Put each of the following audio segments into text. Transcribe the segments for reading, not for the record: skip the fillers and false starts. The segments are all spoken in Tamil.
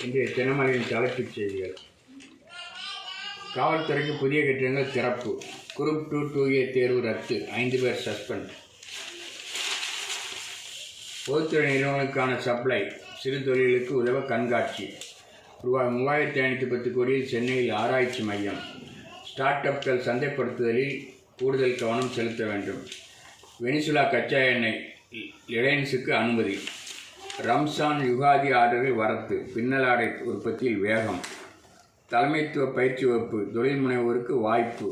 இன்றைய தினமலையின் தலைப்புச் செய்திகள். காவல்துறைக்கு புதிய கட்டிடங்கள் திறப்பு. குரூப் 2 2A தேர்வு ரத்து, 5 பேர் சஸ்பெண்ட். பொதுத்துறை நிறுவனங்களுக்கான சப்ளை, சிறு தொழில்களுக்கு உதவ கண்காட்சி. ரூபாய் 3510 கோடியில் சென்னையில் ஆராய்ச்சி மையம். ஸ்டார்ட் அப்கள் சந்தைப்படுத்துதலில் கூடுதல் கவனம் செலுத்த வேண்டும். வெனிசுலா கச்சா எண்ணெய் ரிலையன்ஸுக்கு அனுமதி. ரம்சான் யுகாதி ஆர்டர்கள் வரத்து, பின்னலாடை உற்பத்தியில் வேகம். தலைமைத்துவ பயிற்சி வகுப்பு, தொழில் முனைவோருக்கு வாய்ப்பு.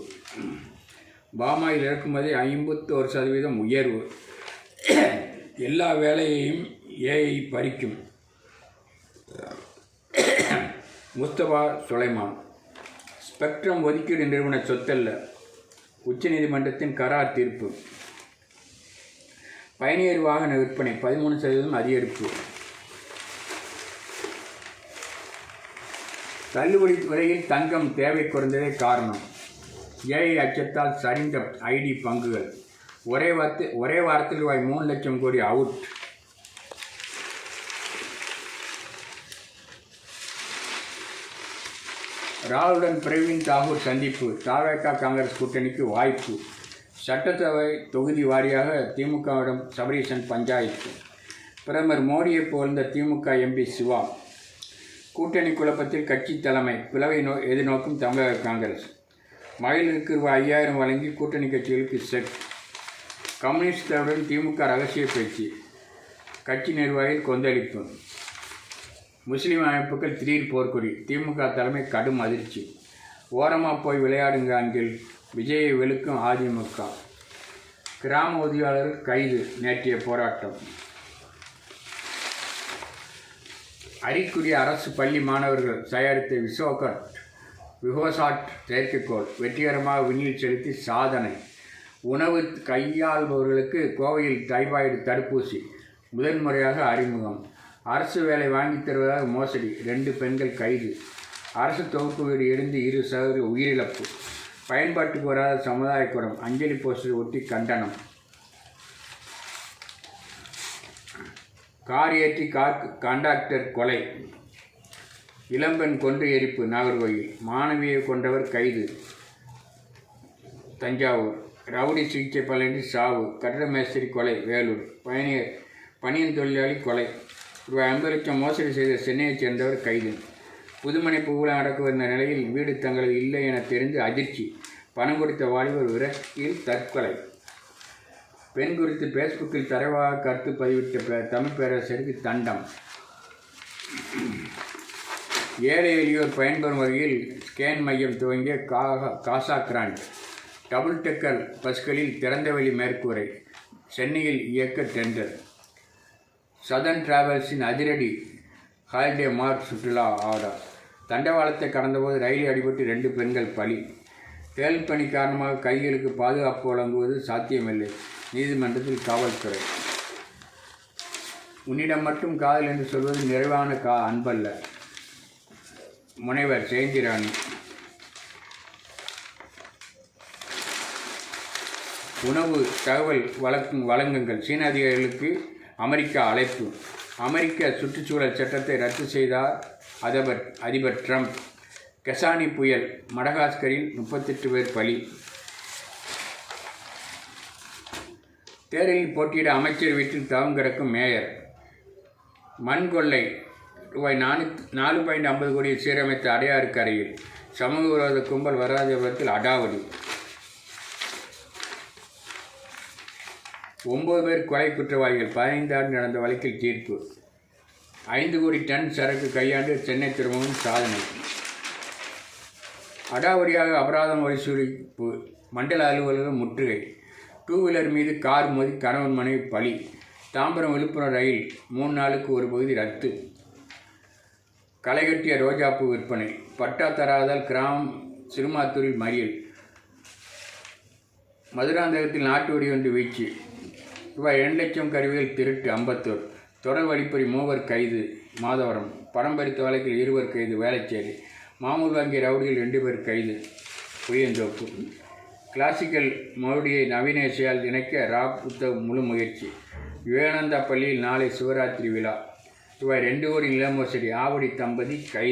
பாமாயில் இறக்குமதி 51% உயர்வு. எல்லா வேலையையும் ஏஐ பறிக்கும். முஸ்தபா சுலைமான். ஸ்பெக்ட்ரம் ஒதுக்கீடு நிறுவன சொத்தல்ல, உச்சநீதிமன்றத்தின் கரார் தீர்ப்பு. பயணியர் வாகன விற்பனை 13% அதிகரிப்பு. தள்ளுபடி விலையில் தங்கம் தேவை குறைந்ததே காரணம். ஏஐ அச்சத்தால் சரிந்த ஐடி பங்குகள். ஒரே வாரத்தில் ரூபாய் 3 லட்சம் கோடி அவுட். ராகுலுடன் பிரவீன் தாகூர் சந்திப்பு. தவேக காங்கிரஸ் கூட்டணிக்கு வாய்ப்பு. சட்டசபை தொகுதி வாரியாக திமுகவிடம் சபரீசன் பஞ்சாயத்து. பிரதமர் மோடியை புகழ்ந்த திமுக எம்பி சிவா. கூட்டணி குழப்பத்தில் கட்சி தலைமை பிளவை எதிர்நோக்கும் தமிழக காங்கிரஸ். மகளிருக்கு ரூபாய் 5000 வழங்கி கூட்டணி கட்சிகளுக்கு செக். கம்யூனிஸ்டுடன் திமுக ரகசிய பேச்சு. கட்சி நிர்வாகிகள் கொந்தளிப்பு. முஸ்லீம் அமைப்புகள் திடீர் போர்க்கொடி. திமுக தலைமை கடும் அதிர்ச்சி. ஓரமாக போய் விளையாடுங்க அங்கில் விஜயை வெளுக்கும் அதிமுக. கிராம உதவியாளர்கள் கைது, நேற்றைய போராட்டம். அரிக்குடி அரசு பள்ளி மாணவர்கள் தயாரித்த விகோசாட் செயற்கைக்கோள் வெற்றிகரமாக விண்ணில் செலுத்தி சாதனை. உணவு கையாள்பவர்களுக்கு கோவையில் டைபாய்டு தடுப்பூசி முதன்முறையாக அறிமுகம். அரசு வேலை வாங்கித் தருவதாக மோசடி, 2 பெண்கள் கைது. அரசு தொகுப்பு வீடு இடிந்து 2 சகோதரர்கள் உயிரிழப்பு. பயன்பாட்டுக்கு வராத சமுதாய கூடம், அஞ்சலி போஸ்டர் ஒட்டி கண்டனம். கார் ஏற்றி கண்டக்டர் கொலை. இளம்பெண் கொன்று எரிப்பு நாகர்கோயில். மாணவியை கொண்டவர் கைது தஞ்சாவூர். ரவுடி சிகிச்சை பலனின்றி சாவு. கட்டட மேஸ்திரி கொலை வேலூர். பணியன் தொழிலாளி கொலை. ரூபாய் 50 லட்சம் மோசடி செய்த சென்னையைச் சேர்ந்தவர் கைது. புதுமனை பூவில் அடக்க வந்த நிலையில் வீடு தங்களது இல்லை என தெரிந்து அதிர்ச்சி. பணம் கொடுத்த வாலிபர் விரக்தியில் தற்கொலை. பெண் குறித்து ஃபேஸ்புக்கில் தரவாக கருத்து பதிவிட்ட தமிழ் பேரரசருக்கு தண்டம். ஏழை எளியோர் பயன்பெறும் வகையில் ஸ்கேன் மையம் துவங்கிய காசா கிராண்ட். டபுள் டெக்கர் பஸ்களில் திறந்தவெளி மேற்கூரை. சென்னையில் இயக்க டெண்டர். சதர்ன் டிராவல்ஸின் அதிரடி ஹாலிடே மார்க் சுற்றுலா ஆர்டர். தண்டவாளத்தை கடந்தபோது ரயிலில் அடிபட்டு 2 பெண்கள் பலி. தேல் பணி காரணமாக கைகளுக்கு பாதுகாப்பு வழங்குவது சாத்தியமில்லை, நீதிமன்றத்தில் காவல்துறை. உன்னிடம் மட்டும் காதல் என்று சொல்வது நிறைவான அன்பல்ல, முனைவர் ஜெயந்திராணி. உணவு தகவல் வழங்குங்கள். சீன அதிகாரிகளுக்கு அமெரிக்கா அழைப்பு. அமெரிக்க சுற்றுச்சூழல் சட்டத்தை ரத்து செய்தார் அதிபர் ட்ரம்ப். கெசானி புயல். மடகாஸ்கரில் 38 பேர் பலி. தேர்தலில் போட்டியிட அமைச்சர் வீட்டில் தவம் கிடக்கும் மேயர். மண் கொள்ளை. ரூபாய் 4.50 கோடியில் சீரமைத்த அடையாறு கரையில். சமூக விரோத கும்பல் வராஜபுரத்தில் அடாவடி. 9 பேர் கொலை குற்றவாளிகள். 15 ஆண்டு நடந்த வழக்கில் தீர்ப்பு. 5 கோடி டன் சரக்கு கையாண்டு சென்னை துறைமுகம் சாதனை. அடாவடியாக அபராதம் வசூலிப்பு. மண்டல அலுவலகம் முற்றுகை. 2 வீலர் மீது கார் மோதி கணவன் மனைவி பலி. தாம்பரம் விழுப்புரம் ரயில் 3 நாளுக்கு ஒரு பகுதி ரத்து. களைகட்டிய ரோஜாப்பூ விற்பனை. பட்டா தராதால் கிராமம் சிறுமாத்தூரில் மறியல். மதுராந்தகத்தில் நாட்டு வெடி ஒன்று வீழ்ச்சி. ரூபாய் 2 லட்சம் கருவிகள் திருட்டு அம்பத்தூர். தொடர் வழிப்பறி 3 கைது மாதவரம். பணம் பறித்த வழக்கில் 2 கைது வேளச்சேரி. மாமூல் வங்கி ரவுடியில் 2 பேர் கைது புளியந்தோப்பு. கிளாசிக்கல் மோடியை நவீன இசையால் இணைக்க ராப் புத்தக முழு முயற்சி. விவேகானந்தா பள்ளியில் நாளை சிவராத்திரி விழா. ரூபாய் 2 கோடி நில மோசடி ஆவடி தம்பதி கைது.